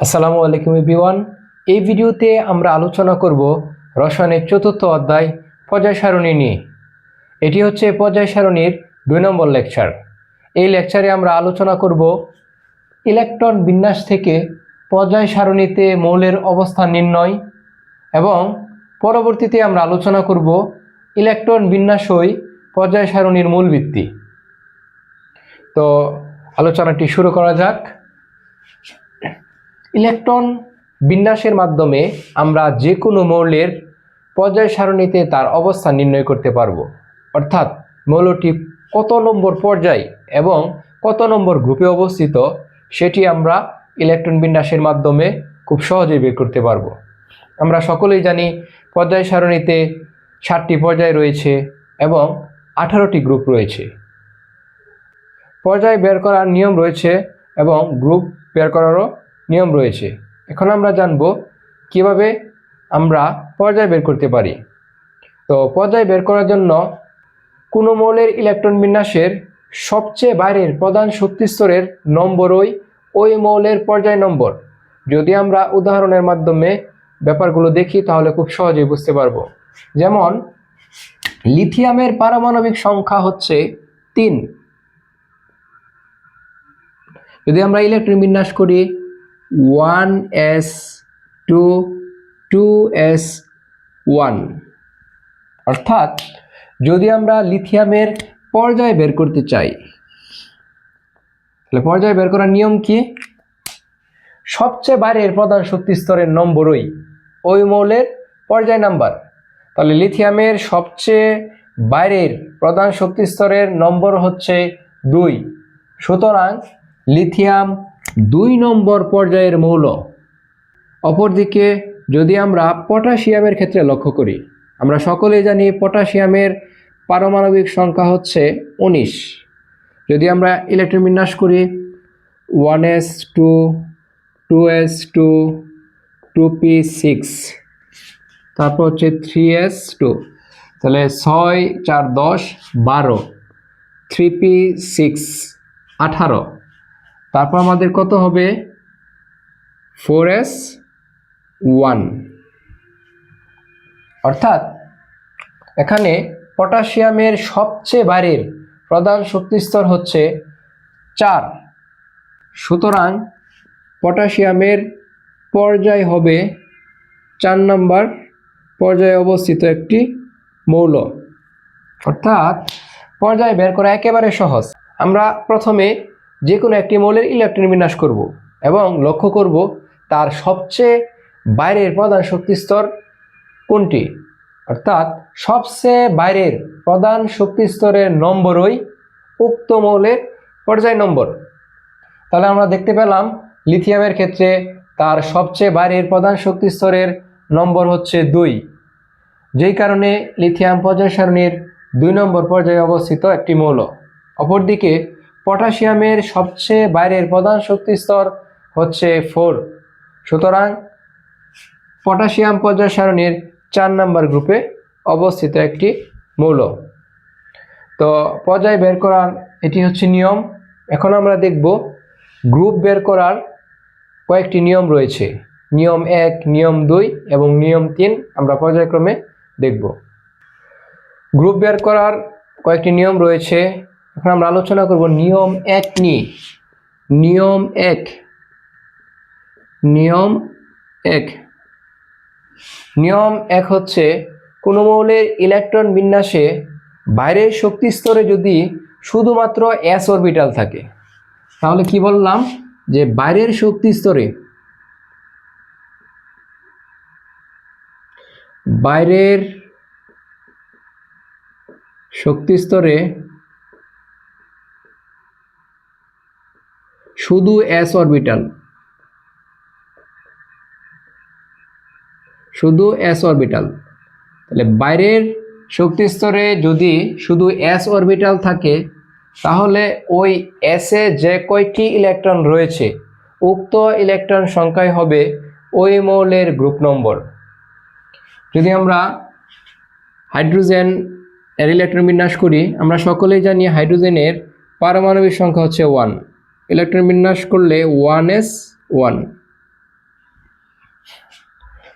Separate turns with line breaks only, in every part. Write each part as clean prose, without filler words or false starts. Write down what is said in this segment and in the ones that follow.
আসসালামু আলাইকুম এভরিওয়ান। এই ভিডিওতে আমরা আলোচনা করব রসায়নের চতুর্থ অধ্যায় পর্যায় সারণী নিয়ে। এটি হচ্ছে পর্যায় সারণীর 2 নম্বর লেকচার। এই লেকচারে আমরা আলোচনা করব ইলেকট্রন বিন্যাস থেকে পর্যায় সারণীতে মৌলের অবস্থান নির্ণয় এবং পরবর্তীতে আমরা আলোচনা করব ইলেকট্রন বিন্যাসই পর্যায় সারণীর মূল ভিত্তি। তো আলোচনাটি শুরু করা যাক। ইলেকট্রন বিন্যাসের মাধ্যমে আমরা যে কোনো মৌলের পর্যায় সারণীতে তার অবস্থান নির্ণয় করতে পারব, অর্থাৎ মৌলটি কত নম্বর পর্যায় এবং কত নম্বর গ্রুপে অবস্থিত সেটি আমরা ইলেকট্রন বিন্যাসের মাধ্যমে খুব সহজেই বের করতে পারব। আমরা সকলেই জানি পর্যায় সারণীতে 7টি পর্যায় রয়েছে এবং 18টি গ্রুপ রয়েছে। পর্যায় বের করার নিয়ম রয়েছে এবং গ্রুপ বের করারও নিয়ম রয়েছে। এখন আমরা জানব কিভাবে আমরা পর্যায় বের করতে পারি। তো পর্যায় বের করার জন্য কোনো মৌলের ইলেকট্রন বিন্যাসের সবচেয়ে বাইরের প্রধান শক্তি স্তরের নম্বরই ওই মৌলের পর্যায় নম্বর। যদি আমরা উদাহরণের মাধ্যমে ব্যাপারগুলো দেখি তাহলে খুব সহজেই বুঝতে পারব। যেমন লিথিয়ামের পারমাণবিক সংখ্যা হচ্ছে 3। যদি আমরা ইলেকট্রন বিন্যাস করি 1s2 2s1, অর্থাৎ যদি আমরা লিথিয়ামের পর্যায় বের করতে চাই তাহলে পর্যায় বের করার নিয়ম কি? সবচেয়ে বাইরের প্রধান শক্তি স্তরের নম্বরই ওই মৌলের পর্যায় নাম্বার। তাহলে লিথিয়ামের সবচেয়ে বাইরের প্রধান শক্তি স্তরের নম্বর হচ্ছে 2, সুতরাং লিথিয়াম 2 নম্বর পর্যায়ের মৌল। অপরদিকে যদি আমরা পটাশিয়ামের ক্ষেত্রে লক্ষ্য করি, আমরা সকলেই জানি পটাশিয়ামের পারমাণবিক সংখ্যা হচ্ছে 19। যদি আমরা ইলেকট্রন বিন্যাস করি 1s2 2s2 2p6, তারপর হচ্ছে 3s2, তাহলে 6 4 10 12, 3p6 18, তারপর আমাদের কত হবে 4s1। অর্থাৎ এখানে পটাশিয়ামের সবচেয়ে বাইরের প্রধান শক্তিস্তর হচ্ছে 4, সুতরাং পটাশিয়ামের পর্যায় হবে 4 নম্বর পর্যায়ে অবস্থিত একটি মৌল। অর্থাৎ পর্যায় বের করা একেবারে সহজ। আমরা প্রথমে যে কোনো একটি মৌলের ইলেকট্রন বিন্যাস করব এবং লক্ষ্য করব তার সবচেয়ে বাইরের প্রধান শক্তি স্তর কোনটি, অর্থাৎ সবচেয়ে বাইরের প্রধান শক্তি স্তরের নম্বরই উক্ত মৌলের পর্যায় নম্বর। তাহলে আমরা দেখতে পেলাম লিথিয়ামের ক্ষেত্রে তার সবচেয়ে বাইরের প্রধান শক্তি স্তরের নম্বর হচ্ছে 2, যেই কারণে লিথিয়াম পর্যায় সারণীর 2 নম্বর পর্যায়ে অবস্থিত একটি মৌল। অপরদিকে পটাশিয়ামের সবচেয়ে বাইরের প্রধান শক্তি স্তর হচ্ছে 4, সুতরাং পটাশিয়াম পর্যায় সারণীর 4 নম্বর গ্রুপে অবস্থিত একটি মৌল। তো পর্যায় বের করার এটি হচ্ছে নিয়ম। এখন আমরা দেখব গ্রুপ বের করার কয়েকটি নিয়ম রয়েছে। নিয়ম 1, নিয়ম 2 এবং নিয়ম 3 আমরা পর্যায়ক্রমে দেখব। গ্রুপ বের করার কয়েকটি নিয়ম রয়েছে। এখন আমরা আলোচনা করব নিয়ম 1 নিয়ে। নিয়ম 1 নিয়ম 1 হচ্ছে কোনো মৌলের ইলেকট্রন বিন্যাসে বাইরের শক্তি স্তরে যদি শুধুমাত্র s অরবিটাল থাকে, তাহলে কি বললাম যে বাইরের শক্তি স্তরে শুধু s অরবিটাল, তাহলে বাইরের শক্তি স্তরে যদি শুধু s অরবিটাল থাকে তাহলে ওই s এ যে কয়টি ইলেকট্রন রয়েছে উক্ত ইলেকট্রন সংখ্যাই হবে ওই মৌলের গ্রুপ নম্বর। যদি আমরা হাইড্রোজেন এর ইলেকট্রন বিন্যাস করি, আমরা সকলেই জানি হাইড্রোজেনের পারমাণবিক সংখ্যা হচ্ছে 1। ইলেকট্রন বিন্যাস করলে 1s1,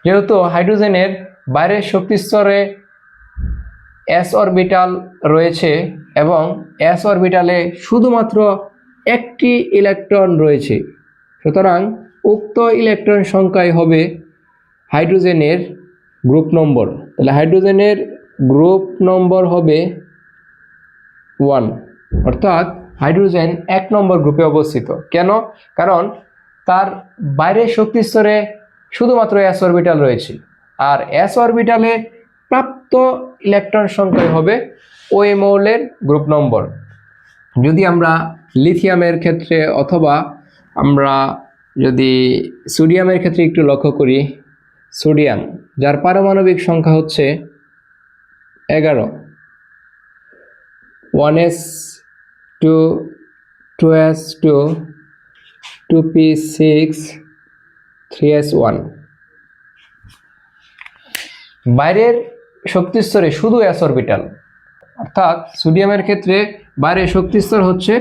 যেহেতু হাইড্রোজেনের বাইরের শক্তি স্তরে s অরবিটাল রয়েছে এবং s অরবিটালে শুধুমাত্র একটি ইলেকট্রন রয়েছে, সুতরাং উক্ত ইলেকট্রন সংখ্যাই হবে হাইড্রোজেনের গ্রুপ নম্বর। তাহলে হাইড্রোজেনের গ্রুপ নম্বর হবে 1, অর্থাৎ হাইড্রোজেন 1 নম্বর গ্রুপে অবস্থিত। কেন? কারণ তার বাইরের শক্তি স্তরে শুধুমাত্র s অরবিটাল রয়েছে, আর s অরবিটালে প্রাপ্ত ইলেকট্রন সংখ্যাই হবে ওই মৌলের গ্রুপ নম্বর। যদি আমরা লিথিয়ামের ক্ষেত্রে অথবা আমরা যদি সোডিয়ামের ক্ষেত্রে একটু লক্ষ্য করি, সোডিয়াম যার পারমাণবিক সংখ্যা হচ্ছে 11, 1s2 2s2 2p6 3s1। বাইরের শক্তি স্তরে শুধু s অরবিটাল, অর্থাৎ সোডিয়ামের ক্ষেত্রে বাইরের শক্তি স্তর হচ্ছে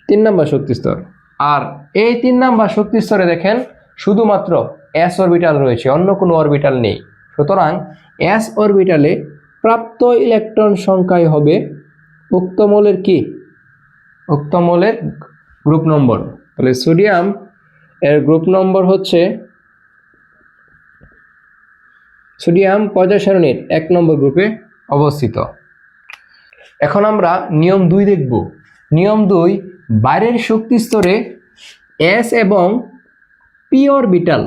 3 নম্বর শক্তি স্তর, আর এই 3 নম্বর শক্তি স্তরে দেখেন শুধুমাত্র s অরবিটাল রয়েছে, অন্য কোনো অরবিটাল নেই। সুতরাং s অরবিটালে প্রাপ্ত ইলেকট্রন সংখ্যাই হবে উক্ত মৌলের কি? উক্ত মৌলের গ্রুপ নম্বর। তাহলে সোডিয়াম এর গ্রুপ নম্বর হচ্ছে, সোডিয়াম পর্যায় সারণীর 1 নম্বর গ্রুপে অবস্থিত। এখন আমরা নিয়ম 2 দেখব। নিয়ম 2, বাইরের শক্তি স্তরে s এবং p অরবিটাল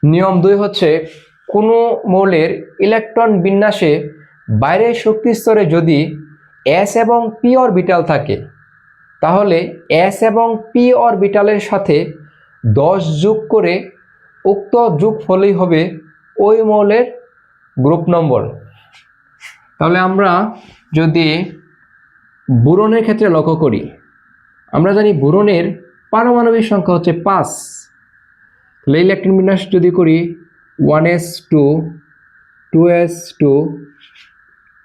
নিয়ম 2 হচ্ছে কোনো মৌলের ইলেকট্রন বিন্যাসে বাইরের শক্তি স্তরে যদি s এবং p অরবিটাল থাকে, তাহলে s এবং p অরবিটালের সাথে 10 যোগ করে উক্ত যোগফলই হবে ওই মৌলের গ্রুপ নম্বর। তাহলে আমরা যদি বোরনের ক্ষেত্রে লক্ষ্য করি, আমরা জানি বোরনের পারমাণবিক সংখ্যা হচ্ছে 5। তাহলে ইলেকট্রন বিন্যাস যদি করি 1s2 2s2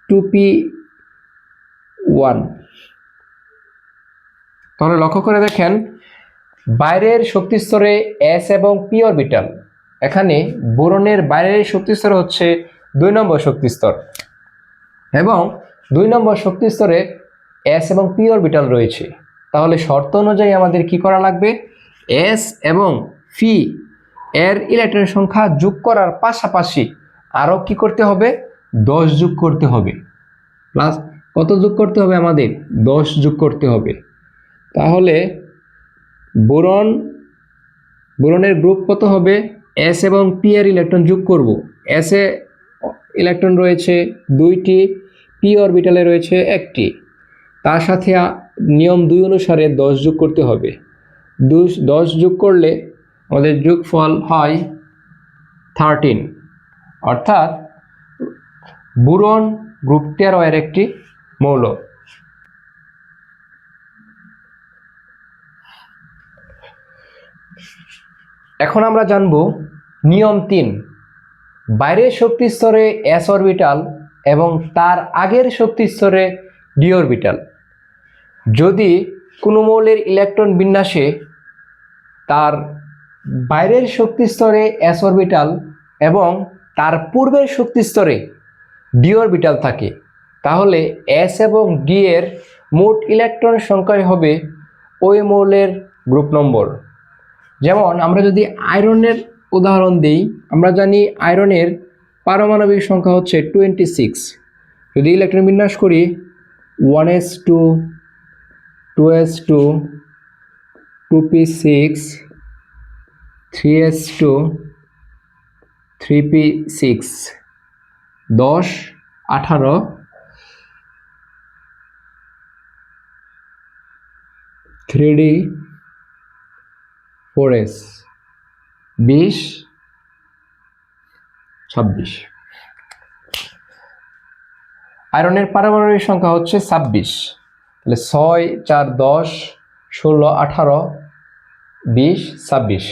2p1, তাহলে লক্ষ্য করে দেখেন বাইরের শক্তি স্তরে s এবং p অরবিটাল, এখানে বোরনের বাইরের শক্তি স্তর হচ্ছে 2 নম্বর শক্তি স্তর এবং 2 নম্বর শক্তি স্তরে s এবং p অরবিটাল রয়েছে। তাহলে শর্ত অনুযায়ী আমাদের কি করা লাগবে? s এবং p এর ইলেকট্রন সংখ্যা যোগ করার পাশাপাশি আরও কি করতে হবে? 10 যোগ করতে হবে। প্লাস কত যোগ করতে হবে? আমাদের 10 যোগ করতে হবে। তাহলে বোরনের গ্রুপ কত হবে? s এবং p এর ইলেকট্রন যোগ করব। s এ ইলেকট্রন রয়েছে 2টি, p অরবিটালে রয়েছে 1টি, তার সাথে নিয়ম 2 অনুসারে 10 যোগ করতে হবে। 10 যোগ করলে আমাদের যোগফল হয় 13, অর্থাৎ বোরন গ্রুপ 13 এর একটি মৌল। এখন আমরা জানব নিয়ম 3, বাইরের শক্তি স্তরে s অরবিটাল এবং তার আগের শক্তি স্তরে d অরবিটাল। যদি কোনো মৌলের ইলেকট্রন বিন্যাসে তার বাইরের শক্তি স্তরে s অরবিটাল এবং তার পূর্বের শক্তি স্তরে d অরবিটাল থাকে, তাহলে s এবং d এর মোট ইলেকট্রন সংখ্যাই হবে ওই মৌলের গ্রুপ নম্বর। যেমন আমরা যদি আয়রনের উদাহরণ দিই, আমরা জানি আয়রনের পারমাণবিক সংখ্যা হচ্ছে 26। যদি ইলেকট্রন বিন্যাস করি 1s2 2s2 2p6 3s2 3p6 10 18 3d 4s 20 26। আয়রনের পারমাণবিক সংখ্যা হচ্ছে 26। তাহলে 6 4 10 16 18 20 26।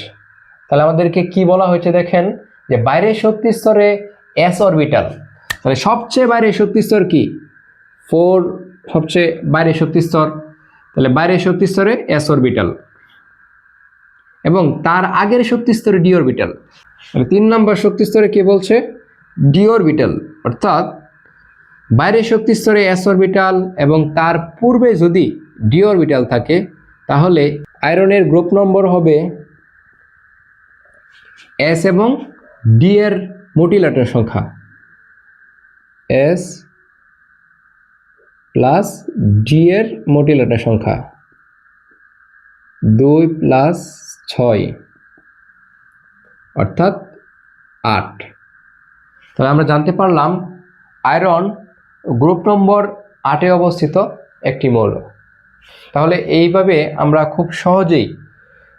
তাহলে আমাদেরকে কি বলা হয়েছে দেখেন, যে বাইরের শক্তি স্তরে s অরবিটাল, তাহলে সবচেয়ে বাইরের শক্তি স্তর কি? 4 সবচেয়ে বাইরের শক্তি স্তর। তাহলে বাইরের শক্তি স্তরে s অরবিটাল এবং তার আগের শক্তি স্তরে d অরবিটাল। তাহলে 3 নম্বর শক্তি স্তরে কি বলছে, d অরবিটাল, অর্থাৎ বাইরের শক্তি স্তরে s অরবিটাল এবং তার পূর্বে যদি d অরবিটাল থাকে তাহলে আয়রনের গ্রুপ নম্বর হবে s এবং d এর মোট ইলেকট্রন সংখ্যা s প্লাস d এর মোট ইলেকট্রন সংখ্যা 2 প্লাস 6 অর্থাৎ 8। তাহলে আমরা জানতে পারলাম আয়রন গ্রুপ নম্বর 8-এ অবস্থিত একটি মৌল। তাহলে এইভাবে আমরা খুব সহজেই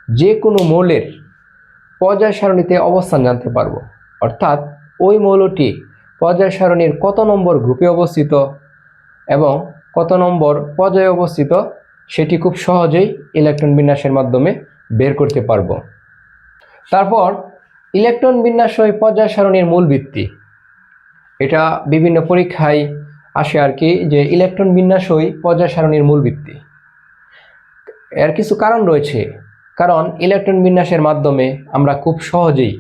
যে কোনো মৌলের পর্যায় সারণীতে অবস্থান জানতে পারবো, অর্থাৎ ওই মৌলটি পর্যায় সারণীর কত নম্বর গ্রুপে অবস্থিত এবং কত নম্বর পর্যায়ে অবস্থিত সেটি খুব সহজেই ইলেকট্রন বিন্যাসের মাধ্যমে বের করতে পারবো। তারপর ইলেকট্রন বিন্যাসই পর্যায় সারণীর মূল ভিত্তি। এটা বিভিন্ন পরীক্ষায় আসে আর কি, যে ইলেকট্রন বিন্যাসই পর্যায় সারণীর মূল ভিত্তি। এর কিছু কারণ রয়েছে, কারণ ইলেকট্রন বিন্যাসের মাধ্যমে আমরা খুব সহজেই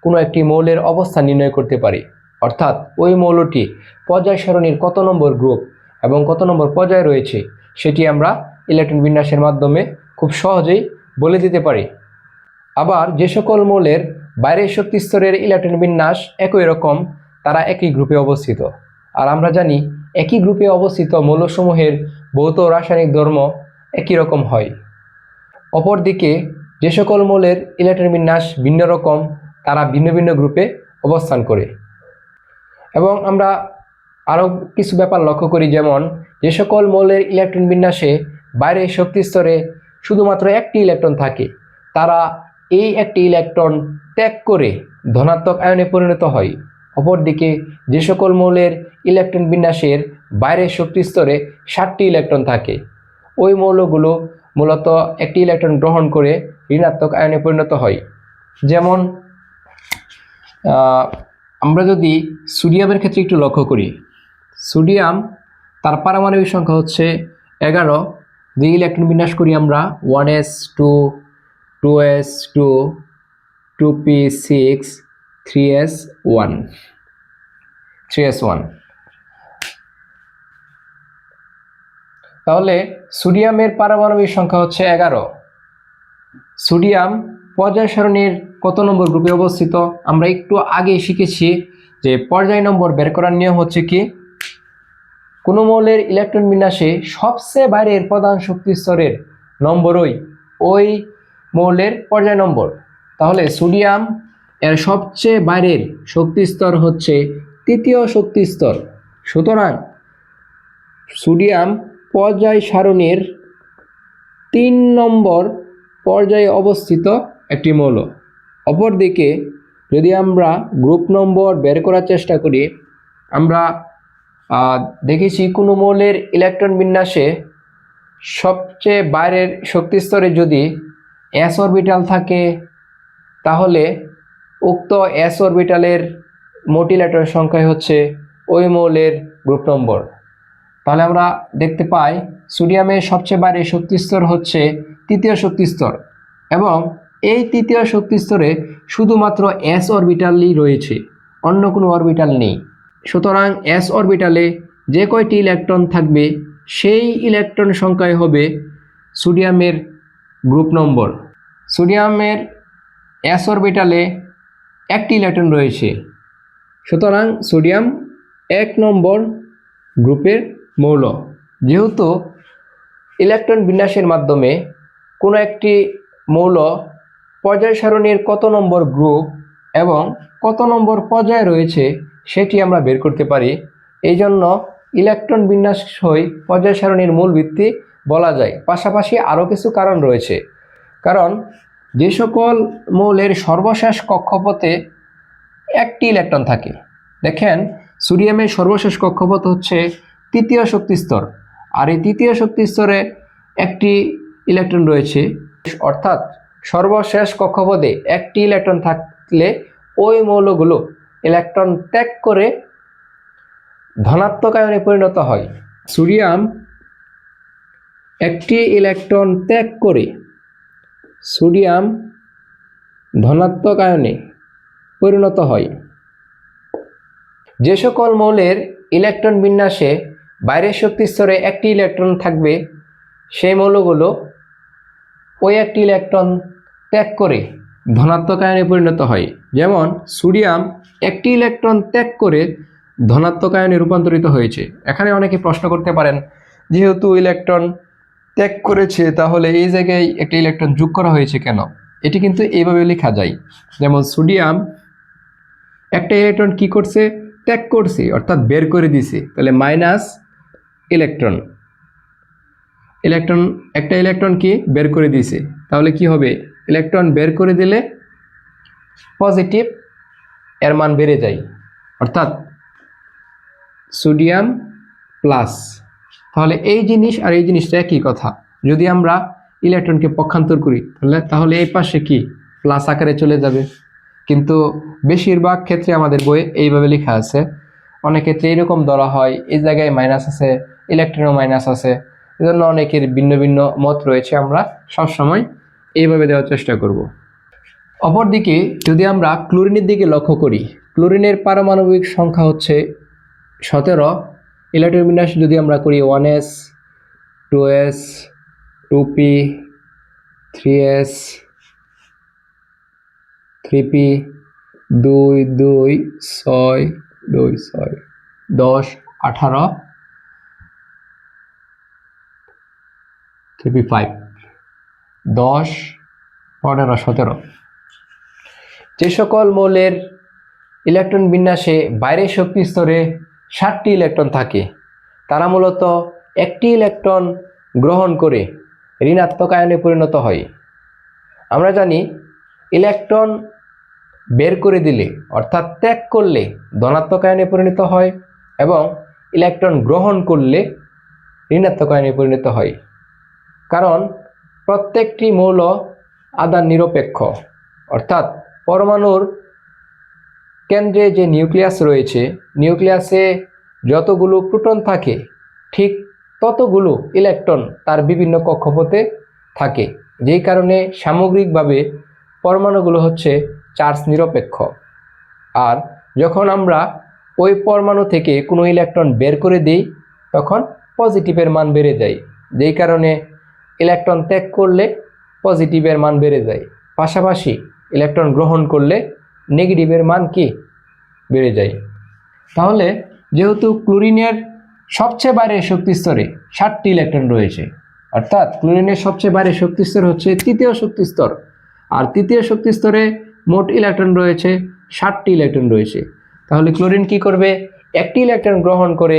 কোনো একটি মৌলের অবস্থান নির্ণয় করতে পারি, অর্থাৎ ওই মৌলটি পর্যায় সারণীর কত নম্বর গ্রুপ এবং কত নম্বর পর্যায়ে রয়েছে সেটি আমরা ইলেকট্রন বিন্যাসের মাধ্যমে খুব সহজেই বলে দিতে পারি। আবার যে সকল মৌলের বাইরের শক্তি স্তরের ইলেকট্রন বিন্যাস একই রকম, তারা একই গ্রুপে অবস্থিত। আর আমরা জানি একই গ্রুপে অবস্থিত মৌলসমূহের ভৌত রাসায়নিক ধর্ম একই রকম হয়। অপরদিকে যে সকল মৌলের ইলেকট্রন বিন্যাস ভিন্ন রকম, তারা ভিন্ন ভিন্ন গ্রুপে অবস্থান করে। এবং আমরা আরও কিছু ব্যাপার লক্ষ্য করি, যেমন যে সকল মৌলের ইলেকট্রন বিন্যাসে বাইরের শক্তি স্তরে শুধুমাত্র একটি ইলেকট্রন থাকে, তারা এই একটি ইলেকট্রন ত্যাগ করে ধনাত্মক আয়নে পরিণত হয়। অপরদিকে যে সকল মৌলের ইলেকট্রন বিন্যাসের বাইরের শক্তি স্তরে 7টি ইলেকট্রন থাকে, ওই মৌলগুলো মূলত একটি ইলেকট্রন গ্রহণ করে ঋণাত্মক আয়নে পরিণত হয়। যেমন আমরা যদি সোডিয়ামের ক্ষেত্রে একটু লক্ষ্য করি, সোডিয়াম তার পারমাণবিক সংখ্যা হচ্ছে 11। যে ইলেকট্রন বিন্যাস করি আমরা 1s2 2s2 2p6 3s1। তাহলে সোডিয়ামের পারমাণবিক সংখ্যা হচ্ছে 11। সোডিয়াম পর্যায় সারণীর কত নম্বর গ্রুপে অবস্থিত আমরা একটু আগে শিখেছি, যে পর্যায় নম্বর বের করার নিয়ম হচ্ছে কি, কোনো মৌলের ইলেকট্রন বিন্যাসে সবচেয়ে বাইরের প্রধান শক্তি স্তরের নম্বরই ওই মৌলের পর্যায় নম্বর। তাহলে সোডিয়াম এর সবচেয়ে বাইরের শক্তি স্তর হচ্ছে 3য় শক্তি স্তর। সুতরাং সোডিয়াম পর্যায় সারণীর 3 নম্বর পর্যায়ে অবস্থিত একটি মৌল। অপরদিকে যদি আমরা গ্রুপ নম্বর বের করার চেষ্টা করি, আমরা দেখেছি কোনো মৌলের ইলেকট্রন বিন্যাসে সবচেয়ে বাইরের শক্তি স্তরে যদি s অরবিটাল থাকে, তাহলে উক্ত s অরবিটালের মোট ইলেকট্রন সংখ্যা হচ্ছে ওই মৌলের গ্রুপ নম্বর। তাহলে আমরা দেখতে পাই সোডিয়ামের সবচেয়ে বাইরের শক্তি স্তর হচ্ছে 3য় শক্তি স্তর, এবং এই 3য় শক্তি স্তরে শুধুমাত্র s অরবিটালই রয়েছে, অন্য কোনো অরবিটাল নেই। সুতরাং s অরবিটালে যে কয়টি ইলেকট্রন থাকবে সেই ইলেকট্রন সংখ্যাই হবে সোডিয়ামের গ্রুপ নম্বর। সোডিয়ামের s অরবিটালে একটি ইলেকট্রন রয়েছে, সুতরাং সোডিয়াম 1 নম্বর গ্রুপের মৌল। যেহেতু ইলেকট্রন বিন্যাসের মাধ্যমে কোনো একটি মৌল পর্যায় সারণীর কত নম্বর গ্রুপ এবং কত নম্বর পর্যায়ে রয়েছে সেটি আমরা বের করতে পারি, এই জন্য ইলেকট্রন বিন্যাসই পর্যায় সারণীর মূল ভিত্তি বলা যায়। পাশাপাশি আরও কিছু কারণ রয়েছে, কারণ যে সকল মৌলের সর্বশেষ কক্ষপথে একটি ইলেকট্রন থাকে, দেখেন সোডিয়ামের সর্বশেষ কক্ষপথ হচ্ছে 3য় শক্তি স্তর, আর এই 3য় শক্তি স্তরে একটি ইলেকট্রন রয়েছে, অর্থাৎ সর্বশেষ কক্ষপথে একটি ইলেকট্রন থাকলে ওই মৌলগুলো ইলেকট্রন ত্যাগ করে ধনাত্মক আয়নে পরিণত হয়। সোডিয়াম একটি ইলেকট্রন ত্যাগ করে সোডিয়াম ধনাত্মক আয়নে পরিণত হয়। যে সকল মৌলের ইলেকট্রন বিন্যাসে বাইরের শক্তি স্তরে একটি ইলেকট্রন থাকবে সেই মৌলগুলো ওই একটি ইলেকট্রন ত্যাগ করে ধনাত্মক আয়নে পরিণত হয়। যেমন সোডিয়াম একটি ইলেকট্রন ত্যাগ করে ধনাত্মক আয়নে রূপান্তরিত হয়েছে। এখানে অনেকে প্রশ্ন করতে পারেন, যেহেতু ইলেকট্রন ত্যাগ করেছে তাহলে এই জায়গায় একটি ইলেকট্রন যোগ করা হয়েছে কেন? এটি কিন্তু এইভাবে লেখা যায়, যেমন সোডিয়াম একটা ইলেকট্রন কি করছে? ত্যাগ করছে, অর্থাৎ বের করে দিছে, তাহলে মাইনাস ইলেকট্রন। একটা ইলেকট্রন কি বের করে দিছে, তাহলে কি হবে? ইলেকট্রন বের করে দিলে পজিটিভ এর মান বেড়ে যায়, অর্থাৎ সোডিয়াম প্লাস। তাহলে এই জিনিস আর এই জিনিসটা একই কথা। যদি আমরা ইলেকট্রনকে পক্ষান্তর করি তাহলে এই পাশে কি প্লাস আকারে চলে যাবে, কিন্তু বেশিরভাগ ক্ষেত্রে আমাদের বইয়ে এইভাবে লেখা আছে। অনেক ক্ষেত্রে এরকম ধরা হয়, এই জায়গায় মাইনাস আছে, ইলেকট্রনও মাইনাস আছে, এজন্য অনেকের ভিন্ন ভিন্ন মত রয়েছে। আমরা সবসময় এইভাবে দেওয়ার চেষ্টা করব। অপরদিকে যদি আমরা ক্লোরিনের দিকে লক্ষ্য করি, ক্লোরিনের পারমাণবিক সংখ্যা হচ্ছে 17। ইলেকট্রন বিন্যাস যদি আমরা করি 1s 2s 2p 3s 3p 2 2 6 2 6 10 18 3p 5 10 15 17। যে সকল মৌলের ইলেকট্রন বিন্যাসে বাইরের শক্তি স্তরে 7টি ইলেকট্রন থাকে তারা মূলত একটি ইলেকট্রন গ্রহণ করে ঋণাত্মক আয়নে পরিণত হয়। আমরা জানি ইলেকট্রন বের করে দিলে অর্থাৎ ত্যাগ করলে ধনাত্মক আয়নে পরিণত হয় এবং ইলেকট্রন গ্রহণ করলে ঋণাত্মক আয়নে পরিণত হয়। কারণ প্রত্যেকটি মৌল আধান নিরপেক্ষ, অর্থাৎ পরমাণুর কেন্দ্রে যে নিউক্লিয়াস রয়েছে, নিউক্লিয়াসে যতগুলো প্রোটন থাকে ঠিক ততগুলো ইলেকট্রন তার বিভিন্ন কক্ষপথে থাকে, যেই কারণে সামগ্রিকভাবে পরমাণুগুলো হচ্ছে চার্জ নিরপেক্ষ। আর যখন আমরা ওই পরমাণু থেকে কোনো ইলেকট্রন বের করে দিই তখন পজিটিভের মান বেড়ে যায়, যেই কারণে ইলেকট্রন ত্যাগ করলে পজিটিভের মান বেড়ে যায়, পাশাপাশি ইলেকট্রন গ্রহণ করলে নেগেটিভের মান কি বেড়ে যায়। তাহলে যেহেতু ক্লোরিনের সবচেয়ে বাইরের শক্তি স্তরে 7টি ইলেকট্রন রয়েছে, অর্থাৎ ক্লোরিনের সবচেয়ে বাইরের শক্তি স্তর হচ্ছে তৃতীয় শক্তি স্তর, আর তৃতীয় শক্তি স্তরে মোট ইলেকট্রন রয়েছে 7টি ইলেকট্রন রয়েছে। তাহলে ক্লোরিন কি করবে? একটি ইলেকট্রন গ্রহণ করে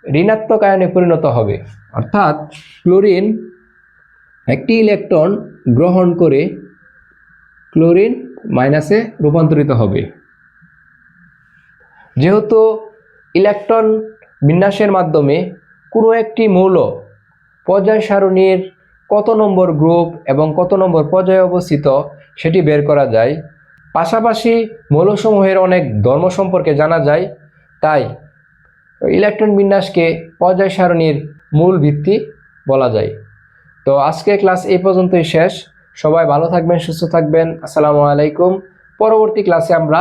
ঋণাত্মক আয়নে পরিণত হবে, অর্থাৎ ক্লোরিন একটি ইলেকট্রন গ্রহণ করে ক্লোরিন মাইনাসে রূপান্তরিত হবে। যেহেতু ইলেকট্রন বিন্যাসের মাধ্যমে কোনো একটি মৌল পর্যায় সারণীর কত নম্বর গ্রুপ এবং কত নম্বর পর্যায়ে অবস্থিত সেটি বের করা যায়, পাশাপাশি মৌলসমূহের অনেক ধর্ম সম্পর্কে জানা যায়, তাই ইলেকট্রন বিন্যাসকে পর্যায় সারণীর মূল ভিত্তি বলা যায়। তো আজকে ক্লাস এই পর্যন্তই শেষ। সবাই ভালো থাকবেন, সুস্থ থাকবেন। আসসালামু আলাইকুম। পরবর্তী ক্লাসে আমরা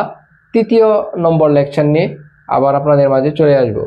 3য় নম্বর লেকচার নিয়ে আবার আপনাদের মাঝে চলে আসব।